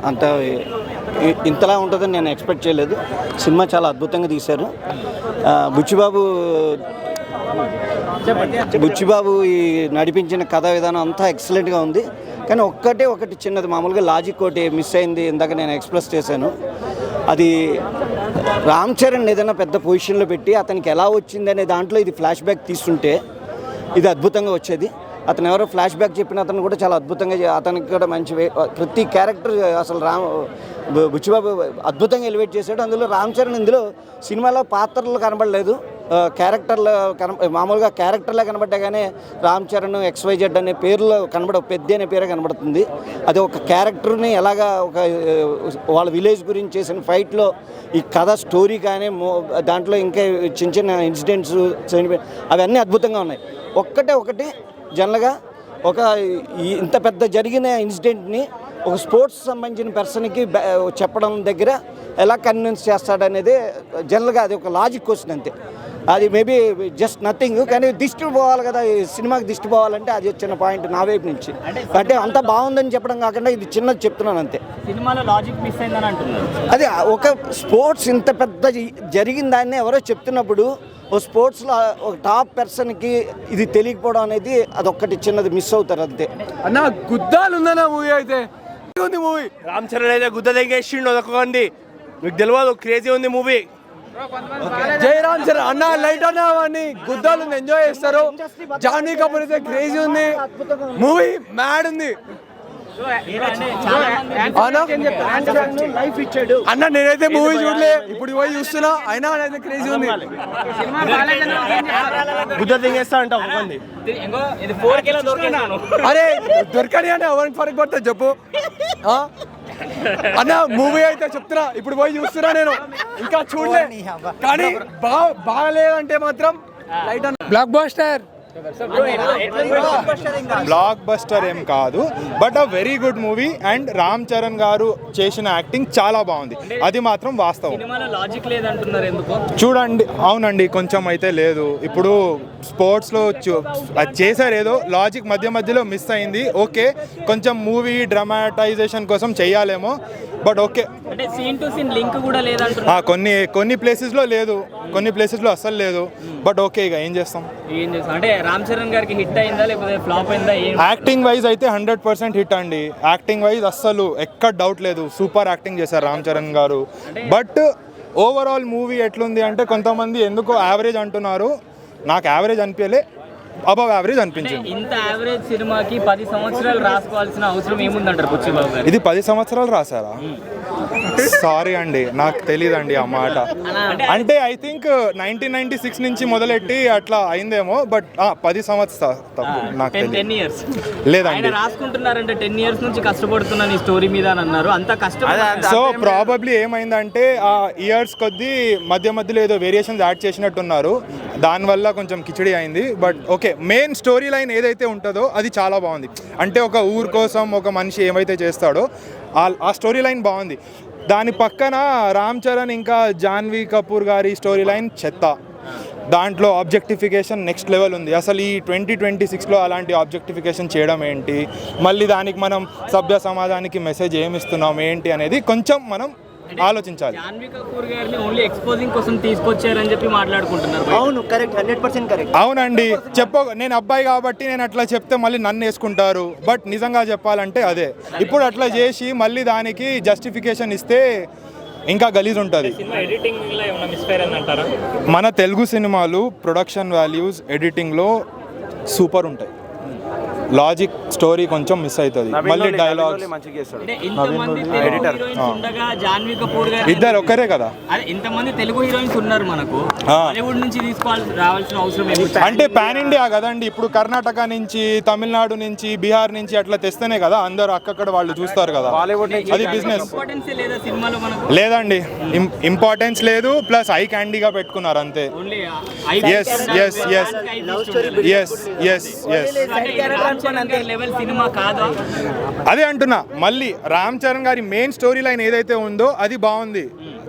అంత ఇంతలా ఉంటుందని నేను ఎక్స్పెక్ట్ చేయలేదు. సినిమా చాలా అద్భుతంగా తీశారు. బుచ్చిబాబు ఈ నడిపించిన కథా విధానం అంతా ఎక్సలెంట్గా ఉంది. కానీ ఒకటి చిన్నది, మామూలుగా లాజిక్ ఒకటి మిస్ అయింది. ఇందాక నేను ఎక్స్ప్రెస్ చేశాను. అది రామ్ చరణ్ ఏదైనా పెద్ద పొజిషన్లో పెట్టి అతనికి ఎలా వచ్చింది అనే దాంట్లో ఇది ఫ్లాష్ బ్యాక్ తీస్తుంటే ఇది అద్భుతంగా వచ్చేది. అతను ఎవరో ఫ్లాష్ బ్యాక్ చెప్పిన అతను కూడా చాలా అద్భుతంగా, అతనికి కూడా మంచి ప్రతి క్యారెక్టర్ అసలు బుచ్చిబాబు అద్భుతంగా ఎలివేట్ చేశాడు. అందులో రామ్ చరణ్ ఇందులో సినిమాలో పాత్రలు కనబడలేదు, మామూలుగా క్యారెక్టర్లే కనబడ్డా కానీ రామ్ చరణ్ XYZ అనే పేరులో పెద్ద అనే పేరే కనబడుతుంది. అది ఒక క్యారెక్టర్ని ఎలాగా వాళ్ళ విలేజ్ గురించి చేసిన ఫైట్లో ఈ కథ స్టోరీ కానీ దాంట్లో ఇంకా చిన్న ఇన్సిడెంట్స్ అవన్నీ అద్భుతంగా ఉన్నాయి. ఒకటి జనరల్గా ఇంత పెద్ద జరిగిన ఇన్సిడెంట్ని ఒక స్పోర్ట్స్ సంబంధించిన పర్సన్కి చెప్పడం దగ్గర ఎలా కన్విన్స్ చేస్తాడనేది జనరల్గా అది ఒక లాజిక్ క్వశ్చన్ అంతే. అది మేబీ జస్ట్ నథింగ్. కానీ దిష్టి పోవాలి కదా, ఈ సినిమాకి దిష్టి పోవాలంటే అది వచ్చిన పాయింట్ నా వైపు నుంచి. అంటే అంత బాగుందని చెప్పడం కాకుండా ఇది చిన్నది చెప్తున్నాను అంతే. సినిమాలో లాజిక్ మిస్ అయిందని అంటున్నారు. అది ఒక స్పోర్ట్స్ ఇంత పెద్ద జరిగిన దాన్ని ఎవరో చెప్తున్నప్పుడు ఓ స్పోర్ట్స్లో ఒక టాప్ పర్సన్కి ఇది తెలియకపోవడం అనేది అదొక్కటి చిన్నది మిస్ అవుతారు అంతే. అన్న గుద్దాలు ఉందన్న మూవీ అయితే ఉంది. మూవీ రామ్ చరణ్ అయితే గుద్ద తెగేసిండు అదొకండి, మీకు తెలియదు, క్రేజీ ఉంది మూవీ. జై రామ్ చరణ్ అన్న లైట్ అన్న వాడిని గుద్దాలు ఉంది, ఎంజాయ్ చేస్తారు. జాన్వీ కపూర్ అయితే క్రేజీ ఉంది, మూవీ మ్యాడ్ ఉంది అన్న. నేనైతే మూవీ చూడలే, ఇప్పుడు పోయి చూస్తున్నా, అయినా అయితే క్రేజీ ఉంది. గుద్ద తెగేస్తా అంట ఒకండి. అరే దొరకని అంటే ఎవరికి ఫరక్ పడుతుంది చెప్పు అన్న. మూవీ అయితే చెప్తున్నా, ఇప్పుడు పోయి చూస్తున్నా, నేను ఇంకా చూడలే. కానీ బాగలేదంటే మాత్రం లైట్ అన్న. బ్లాక్ బస్టర్ బ్లాక్ బస్టర్ ఏం కాదు, but a very good movie. And Ram Charan గారు చేసిన యాక్టింగ్ చాలా బాగుంది, అది మాత్రం వాస్తవం. చూడండి, అవునండి, కొంచెం అయితే లేదు. ఇప్పుడు స్పోర్ట్స్లో అది చేశారు, ఏదో లాజిక్ మధ్యలో మిస్ అయింది. ఓకే, కొంచెం మూవీ డ్రామాటైజేషన్ కోసం చెయ్యాలేమో, బట్ ఓకే. కొన్ని ప్లేసెస్లో లేదు, కొన్ని ప్లేసెస్లో అస్సలు లేదు, బట్ ఓకే, ఇక ఏం చేస్తాం. అంటే రామ్ చరణ్ గారికి హిట్ అయిందా లేకపోతే ఫ్లాప్ అయిందా? యాక్టింగ్ వైజ్ అయితే 100% హిట్ అండి. యాక్టింగ్ వైజ్ అస్సలు ఎక్కడ డౌట్ లేదు, సూపర్ యాక్టింగ్ చేశారు రామ్ చరణ్ గారు. బట్ ఓవరాల్ మూవీ ఎట్లుంది అంటే కొంతమంది ఎందుకో యావరేజ్ అంటున్నారు, నాకు యావరేజ్ అనిపించలే, అబవ్ యావరేజ్ అనిపించింది. ఇంత యావరేజ్ సినిమాకి 10 సంవత్సరాలు రాసుకోవాల్సిన అవసరం ఏముందంటారు బుచ్చిబాబు గారు? ఇది 10 సంవత్సరాలు రాశారా? సారీ అండి, నాకు తెలియదండి ఆ మాట. అంటే ఐ థింక్ 1996 నుంచి మొదలెట్టి అట్లా అయిందేమో, బట్ 10 సంవత్సరాలు నాకు లేదండి. రాసుకుంటున్నారంటే 10 years నుంచి కష్టపడుతున్నాను ఈ స్టోరీ మీద అని అన్నారు. అంత కష్టం. సో ప్రాబబ్లీ ఏమైందంటే ఆ ఇయర్స్ కొద్దీ మధ్యలో ఏదో వేరియేషన్స్ యాడ్ చేసినట్టున్నారు, దానివల్ల కొంచెం కిచిడి అయింది. But okay, main story line ఏదైతే ఉంటుందో అది చాలా బాగుంది. అంటే ఒక ఊరు కోసం ఒక మనిషి ఏమైతే చేస్తాడో ఆ స్టోరీ లైన్ బాగుంది. దాని పక్కన రామ్ చరణ్ ఇంకా జాన్వీ కపూర్ గారి స్టోరీ లైన్ చెత్త. దాంట్లో ఆబ్జెక్టిఫికేషన్ నెక్స్ట్ లెవెల్ ఉంది. అసలు ఈ 2026లో అలాంటి ఆబ్జెక్టిఫికేషన్ చేయడం ఏంటి, మళ్ళీ దానికి మనం సభ్య సమాజానికి మెసేజ్ ఏమి ఇస్తున్నాం ఏంటి అనేది కొంచెం మనం ఆలోచించాలి. జాన్వీ కపూర్ గారిని ఓన్లీ ఎక్స్పోజింగ్ కోసం తీసుకొచ్చారని చెప్పి మాట్లాడుకుంటున్నారు. అవును, కరెక్ట్, 100% కరెక్ట్. అవునండి, నేను అబ్బాయి కాబట్టి నేను అట్లా చెప్తే మళ్ళీ నన్ను వేసుకుంటారు. బట్ నిజంగా చెప్పాలంటే అదే, ఇప్పుడు అట్లా చేసి మళ్ళీ దానికి జస్టిఫికేషన్ ఇస్తే ఇంకా గలీజ్ ఉంటుంది. మన తెలుగు సినిమాలు ప్రొడక్షన్ వాల్యూస్ ఎడిటింగ్లో సూపర్ ఉంటాయి, లాజిక్ స్టోరీ కొంచెం మిస్ అవుతుంది. మళ్ళీ డైలాగ్స్ ఇద్దరు ఒక్కరే కదా, ఇంతమంది తెలుగు హీరోయిన్స్ ఉన్నారు మనకు, బాలీవుడ్ నుంచి రావాల్సిన అవసరం అంటే పాన్ ఇండియా కదండి. ఇప్పుడు కర్ణాటక నుంచి, తమిళనాడు నుంచి, బీహార్ నుంచి అట్లా తెస్తేనే కదా అందరు అక్కడ వాళ్ళు చూస్తారు కదా. అది బిజినెస్ లేదండి, ఇంపార్టెన్స్ లేదు, ప్లస్ ఐ క్యాండీగా పెట్టుకున్నారు అంతే. అదే అంటున్నా, మళ్ళీ రామ్ చరణ్ గారి మెయిన్ స్టోరీ లైన్ ఏదైతే ఉందో అది బాగుంది,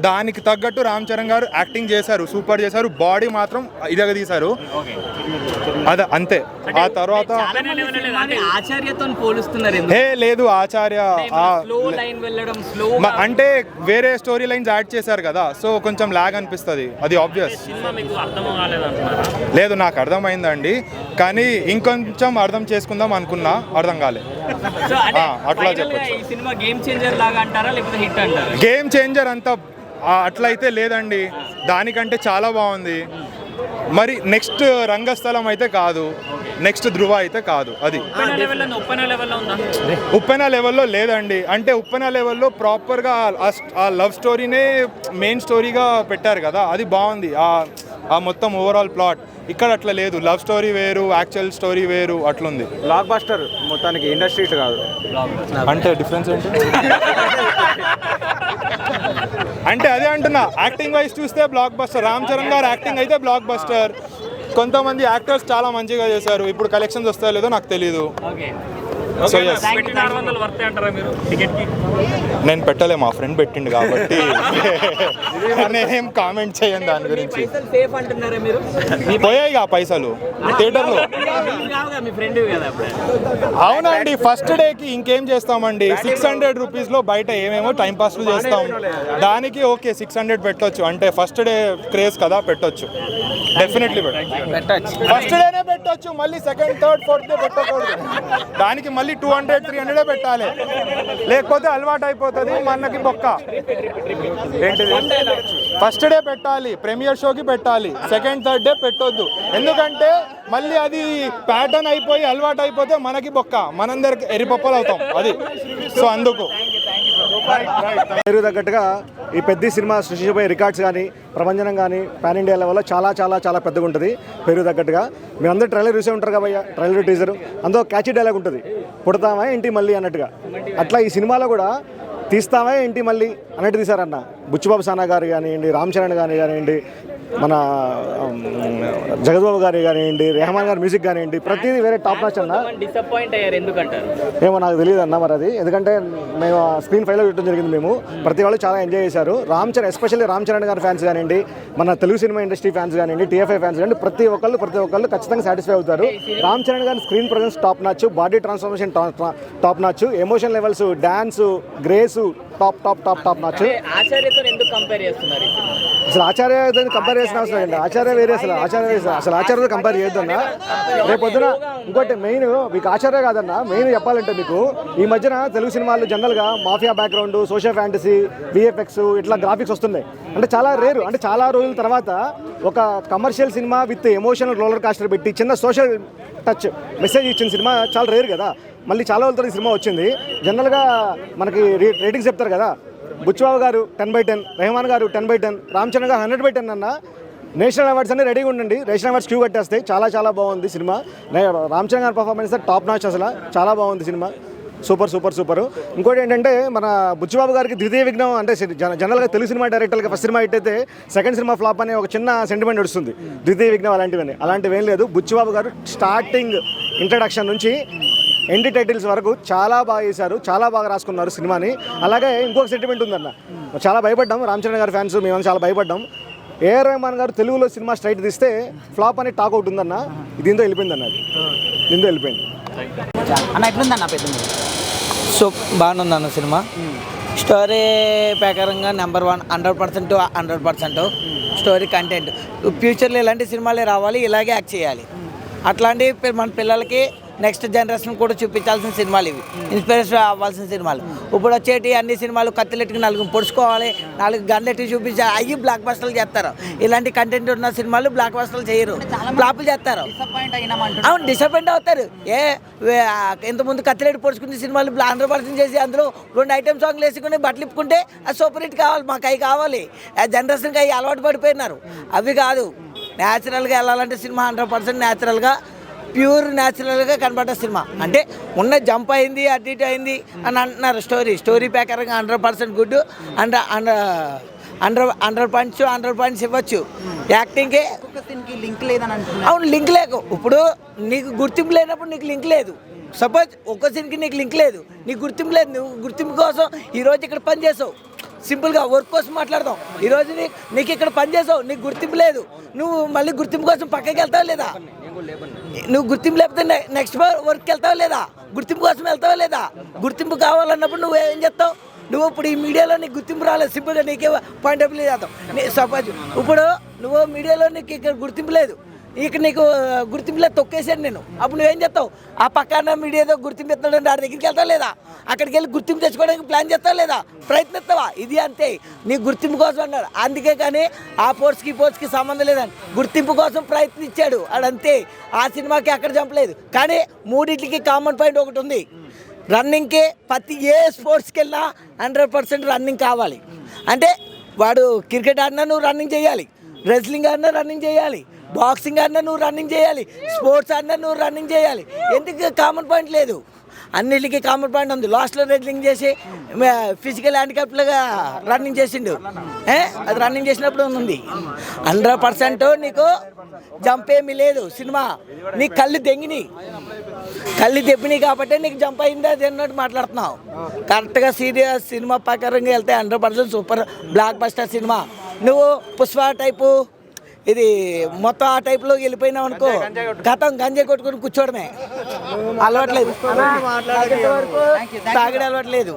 దానికి తగ్గట్టు రామ్ చరణ్ గారు యాక్టింగ్ చేశారు, సూపర్ చేశారు, బాడీ మాత్రం ఇదిగా తీశారు. అదే అంతే. ఆ తర్వాత ఆచార్యతో పోలుస్తున్నారు. లేదు ఆచార్య అంటే వేరే స్టోరీ లైన్స్ యాడ్ చేశారు కదా, సో కొంచెం లాగ్ అనిపిస్తుంది, అది ఆబ్వియస్. లేదు నాకు అర్థమైందండి, కానీ ఇంకొంచెం అర్థం చేసుకుందాం అనుకున్నా, అర్థం కాలేదు. అట్లా చెప్పచ్చు. గేమ్ చేంజర్ అంతా అట్లయితే లేదండి, దానికంటే చాలా బాగుంది. మరి నెక్స్ట్ రంగస్థలం అయితే కాదు, నెక్స్ట్ ధృవ అయితే కాదు. అది ఉప్పెన లెవెల్లో లేదండి. అంటే ఉప్పెన లెవెల్లో ప్రాపర్గా ఆ లవ్ స్టోరీనే మెయిన్ స్టోరీగా పెట్టారు కదా, అది బాగుంది. ఆ మొత్తం ఓవరాల్ ప్లాట్. ఇక్కడ అట్లా లేదు, లవ్ స్టోరీ వేరు, యాక్చువల్ స్టోరీ వేరు, అట్లుంది. బ్లాక్ బస్టర్ మొత్తానికి, ఇండస్ట్రీ కాదు. అంటే డిఫరెన్స్ ఏంటి? అంటే అదే అంటున్నా, యాక్టింగ్ వైజ్ చూస్తే బ్లాక్ బస్టర్. రామ్ చరణ్ గారు యాక్టింగ్ అయితే బ్లాక్ బస్టర్. కొంతమంది యాక్టర్స్ చాలా మంచిగా చేశారు. ఇప్పుడు కలెక్షన్స్ వస్తాయో లేదో నాకు తెలియదు. సో నేను పెట్టలే, మా ఫ్రెండ్ పెట్టిండు కాబట్టి నేనేం కామెంట్ చేయను దాని గురించి. పోయాయి పైసలు థియేటర్లో. అవునండి, ఫస్ట్ డేకి ఇంకేం చేస్తామండి, 600 రూపీస్లో బయట ఏమేమో టైంపాస్లు చేస్తాం. దానికి ఓకే 600 పెట్టొచ్చు, అంటే ఫస్ట్ డే క్రేజ్ కదా, పెట్టొచ్చు, డెఫినెట్లీ పెట్టొచ్చు. ఫస్ట్ డేనే పెట్టొచ్చు, మళ్ళీ సెకండ్ థర్డ్ ఫోర్త్ డే పెట్టకూడదు. దానికి మళ్ళీ 200-300 పెట్టాలి, లేకపోతే అలవాటు అయిపోతుంది మనకి బొక్క. ఏంటిది? ఫస్ట్ డే పెట్టాలి, ప్రీమియర్ షోకి పెట్టాలి, సెకండ్ థర్డ్ డే పెట్టొద్దు. ఎందుకంటే మళ్ళీ అది ప్యాటర్న్ అయిపోయి అలవాటు అయిపోతే మనకి బొక్క, మనందరికి ఎరిపప్పలు అవుతాం. అది సో అందుకు పేరు తగ్గట్టుగా ఈ పెద్ద సినిమా సృష్టించబోయే రికార్డ్స్ కానీ, ప్రపంచం కానీ, పాన్ ఇండియా లెవెల్లో చాలా చాలా చాలా పెద్దగా ఉంటుంది. పేరు తగ్గట్టుగా మీరు అందరూ ట్రైలర్ చూసే ఉంటారు కదా, ట్రైలర్ టీజర్, అందులో క్యాచీ డైలాగ్ ఉంటుంది, పుడతామా ఏంటి మళ్ళీ అన్నట్టుగా. అట్లా ఈ సినిమాలో కూడా తీస్తామా ఏంటి మళ్ళీ అన్నట్టు తీశారన్న. బుచ్చిబాబు సానా గారు కానివ్వండి, రామ్ చరణ్ గారు కానివ్వండి, మన జగద్బాబు గారు కానివ్వండి, రెహమాన్ గారి మ్యూజిక్ కానివ్వండి, ప్రతిదీ వేరే టాప్ నాచ్ అన్న. డిసప్పాయింట్ అయ్యారు ఎందుకంటారు? ఏమో నాకు తెలియదు అన్న మరి అది, ఎందుకంటే మేము స్క్రీన్ ఫైవ్లో చూడటం జరిగింది. మేము ప్రతి వాళ్ళు చాలా ఎంజాయ్ చేశారు. రామ్ చరణ్, ఎస్పెషల్లీ రామ్ చరణ్ గారి ఫ్యాన్స్ కానివ్వండి, మన తెలుగు సినిమా ఇండస్ట్రీ ఫ్యాన్స్ కానివ్వండి, టీఎఫ్ఐ ఫ్యాన్స్ కానివ్వండి, ప్రతి ఒక్కళ్ళు ఖచ్చితంగా సాటిస్ఫై అవుతారు. రామ్ చరణ్ గారి screen presence top notch, body transformation top notch, emotion levels, dance, grace top notch. ఆచార్యతో ఎందుకు కంపేర్ చేస్తున్నారు? అసలు ఆచార్యతో కంపేర్ చేసిన అవసరం ఏంటి? ఆచార్య వేరే, అసలు ఆచార్యతో కంపేర్ చేయొద్దన్నా. రేపు పొద్దున ఇంకోటి మెయిన్ మీకు ఆచార్య కాదన్నా, మెయిన్ చెప్పాలంటే మీకు ఈ మధ్యన తెలుగు సినిమాలు జనరల్గా mafia background, social fantasy, VFX ఇట్లా గ్రాఫిక్స్ వస్తున్నాయి. అంటే చాలా రేరు, అంటే చాలా రోజుల తర్వాత ఒక commercial cinema with emotional roller castor పెట్టి చిన్న సోషల్ టచ్ మెసేజ్ ఇచ్చిన సినిమా చాలా రేరు కదా. మళ్ళీ చాలా రోజులతో ఈ సినిమా వచ్చింది. జనరల్గా మనకి రేటింగ్స్ చెప్తారు కదా, బుచ్చిబాబు గారు 10/10, రెహమాన్ గారు 10/10, రామ్ చరణ్ గారు 100/10 అన్న. నేషనల్ అవార్డ్స్ అన్నీ రెడీగా ఉండండి, నేషనల్ అవార్డ్స్ క్యూ కట్టేస్తాయి. చాలా చాలా బాగుంది సినిమా. రామ్ చరణ్ గారి పర్ఫార్మెన్స్ టాప్ నాచ్, అసలు చాలా బాగుంది సినిమా, సూపర్. ఇంకోటి ఏంటంటే మన బుచ్చిబాబు గారికి ద్వితీయ విఘ్నం, అంటే జనరల్గా తెలుగు సినిమా డైరెక్టర్గా ఫస్ట్ సినిమా హిట్ అయితే సెకండ్ సినిమా ఫ్లాప్ అనే ఒక చిన్న సెంటిమెంట్ వస్తుంది. ద్వితీయ విఘ్నం అలాంటివి ఏం లేదు. బుచ్చిబాబు గారు స్టార్టింగ్ ఇంట్రడక్షన్ నుంచి ఎండ్ టైటిల్స్ వరకు చాలా బాగా చేశారు, చాలా బాగా రాసుకున్నారు సినిమాని. అలాగే ఇంకొక సెంటిమెంట్ ఉందన్న, చాలా భయపడ్డాం రామ్ చరణ్ గారి ఫ్యాన్స్, మేము చాలా భయపడ్డాం. ఏఆర్ రెహమాన్ గారు తెలుగులో సినిమా స్ట్రైట్ తీస్తే ఫ్లాప్ అని టాక్ అవుట్ ఉందన్న, దీంతో వెళ్ళిపోయింది అన్న, దీంతో వెళ్ళిపోయింది అన్న. ఎట్లుందన్న పెద్ద సో బాగుంది అన్న సినిమా. స్టోరీ ప్రకారంగా నెంబర్ 1, 100% స్టోరీ కంటెంట్. ఫ్యూచర్లో ఇలాంటి సినిమాలే రావాలి, ఇలాగే యాక్ట్ చేయాలి. అట్లాంటి మన పిల్లలకి నెక్స్ట్ జనరేషన్ కూడా చూపించాల్సిన సినిమాలు ఇవి, ఇన్స్పిరేషన్ అవ్వాల్సిన సినిమాలు. ఇప్పుడు వచ్చేటి అన్ని సినిమాలు కత్తిలెట్టుకు 4 పొడుచుకోవాలి, 4 గన్లెట్టుకు చూపించాలి, అవి బ్లాక్ బస్టర్లు చేస్తారు. ఇలాంటి కంటెంట్ ఉన్న సినిమాలు బ్లాక్ బస్టర్లు చేయరు, ఫ్లాపులు చేస్తారు. అవును, డిసప్పాయింట్ అవుతారు. ఇంతకుముందు కత్తిలెట్టు పొడుచుకునే సినిమాలు 100% చేసి అందులో 2 ఐటమ్ సాంగ్లు వేసుకుని బట్టలు ఇప్పుకుంటే అది సూపర్ హిట్ కావాలి, మాకు అవి కావాలి. జనరేషన్కి అవి అలవాటు పడిపోయినారు. అవి కాదు, న్యాచురల్గా వెళ్ళాలంటే సినిమా 100% న్యాచురల్గా, ప్యూర్ న్యాచురల్గా కనబడ్డ సినిమా. అంటే ఉన్న జంప్ అయింది, అటు ఇటు అయింది అని అంటున్నారు. స్టోరీ ప్రకారంగా 100% గుడ్, 100 పాయింట్స్ ఇవ్వచ్చు. యాక్టింగ్కే లింక్ లేదని అంటున్నారు. అవును, లింక్ లేకు. ఇప్పుడు నీకు గుర్తింపు లేనప్పుడు నీకు లింక్ లేదు. సపోజ్ ఒక్క సీన్కి నీకు లింక్ లేదు, నీకు గుర్తింపు లేదు, నువ్వు గుర్తింపు కోసం ఈరోజు ఇక్కడ పని చేసావు, సింపుల్గా వర్క్ కోసం మాట్లాడదాం. ఈరోజు నీకు ఇక్కడ పని చేసావు, నీకు గుర్తింపు లేదు, నువ్వు మళ్ళీ గుర్తింపు కోసం పక్కకి వెళ్తావా లేదా? నువ్వు గుర్తింపు లేకపోతే నెక్స్ట్ వర్క్కి వెళ్తావా లేదా? గుర్తింపు కోసం వెళ్తావా లేదా? గుర్తింపు కావాలన్నప్పుడు నువ్వు ఏం చేస్తావు? నువ్వు ఇప్పుడు ఈ మీడియాలో నీకు గుర్తింపు రాలేదు, సింపుల్గా నీకే పాయింట్ ఆఫ్ వ్యూ చేస్తావు. సపోజ్ ఇప్పుడు నువ్వు మీడియాలో నీకు ఇక్కడ గుర్తింపు లేదు, ఇక్కడ నీకు గుర్తింపులో తొక్కేసాను నేను, అప్పుడు నువ్వేం చేస్తావు? ఆ పక్కన మీడియాతో గుర్తింపు ఎత్తాడంటే ఆడి దగ్గరికి వెళ్తావు లేదా? అక్కడికి వెళ్ళి గుర్తింపు తెచ్చుకోవడానికి ప్లాన్ చేస్తావు లేదా? ప్రయత్నిస్తావా? ఇది అంతే, నీ గుర్తింపు కోసం అన్నాడు. అందుకే కానీ ఆ పోస్ట్కి సంబంధం లేదని గుర్తింపు కోసం ప్రయత్నించాడు అడంతే. ఆ సినిమాకి అక్కడ చంపలేదు. కానీ మూడింటికి కామన్ పాయింట్ ఒకటి ఉంది, రన్నింగ్కి ప్రతి ఏ స్పోర్ట్స్కి వెళ్ళినా 100% రన్నింగ్ కావాలి. అంటే వాడు క్రికెట్ ఆడినా నువ్వు రన్నింగ్ చేయాలి, రెజ్లింగ్ ఆడినా రన్నింగ్ చేయాలి, బాక్సింగ్ ఆడినా నువ్వు రన్నింగ్ చేయాలి, స్పోర్ట్స్ ఆడినా నువ్వు రన్నింగ్ చేయాలి. ఎందుకు కామన్ పాయింట్ లేదు? అన్నిటికీ కామన్ పాయింట్ ఉంది. లాస్ట్లో రెజ్లింగ్ చేసి ఫిజికల్ హ్యాండిక్యాప్లుగా రన్నింగ్ చేసిండు, అది రన్నింగ్ చేసినప్పుడు ఉంది. 100% నీకు జంప్ ఏమీ లేదు. సినిమా నీ కళ్ళు దెబ్బినాయి కాబట్టి నీకు జంప్ అయింది అది అన్నట్టు మాట్లాడుతున్నావు. కరెక్ట్గా సీరియస్ సినిమా ప్రకారంగా వెళ్తే 100% సూపర్ బ్లాక్ బస్టర్ సినిమా. నువ్వు పుష్ప టైపు ఇది మొత్తం ఆ టైప్లో వెళ్ళిపోయినావు అనుకో, గతం గంజాయి కొట్టుకొని కూర్చోవడమే అలవాట్లేదు, తాగడం అలవాట్లేదు.